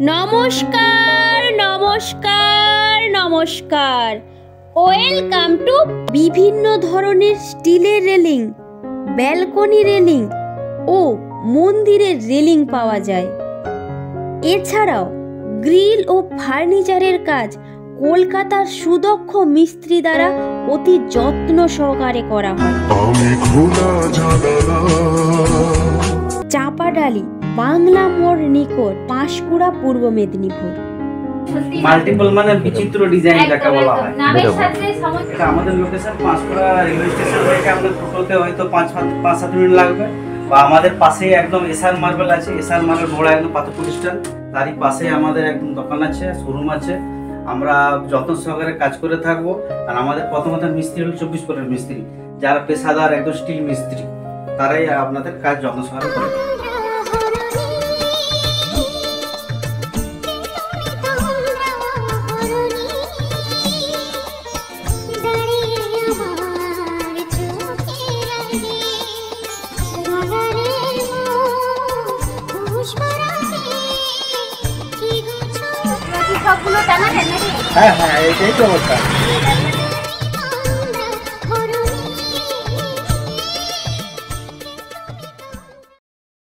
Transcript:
নমস্কার নমস্কার নমস্কার, ওয়েলকাম টু বিভিন্ন ধরনের স্টিলের রেলিং, ব্যালকনি রেলিং ও মন্দিরের রেলিং পাওয়া যায়। এছাড়াও গ্রিল ও ফার্নিচারের কাজ কলকাতার সুদক্ষ মিস্ত্রি দ্বারা অতি যত্ন সহকারে করা হয়। চাঁপাডালি, বাংলা মোড় নিকট, পাঁশকুড়া, পূর্ব মেদিনীপুর। মাল্টিপল মানে বিচিত্র ডিজাইন যাকে বলা হয়। এটা আমাদের লোকেশন পাঁশকুড়া রেলওয়ে স্টেশন থেকে আমাদের টোটোতে হয়তো 5-7 মিনিট লাগবে। বা আমাদের পাশেই একদম এসআর মার্বেল আছে, এসআর মার্বেল মোড়া একদম পাথর প্রতিষ্ঠান, তারই পাশেই আমাদের একদম দোকান আছে, শোরুম আছে। আমরা যত্ন সহকারে কাজ করে থাকবো। আর আমাদের প্রথমত মিস্ত্রি হল 24 ফুটের মিস্ত্রি, যারা পেশাদার একদম স্টিল মিস্ত্রি, তারাই আপনাদের কাজ যত্ন সহকারে করে। হ্যাঁ, এটাই তো অবস্থা।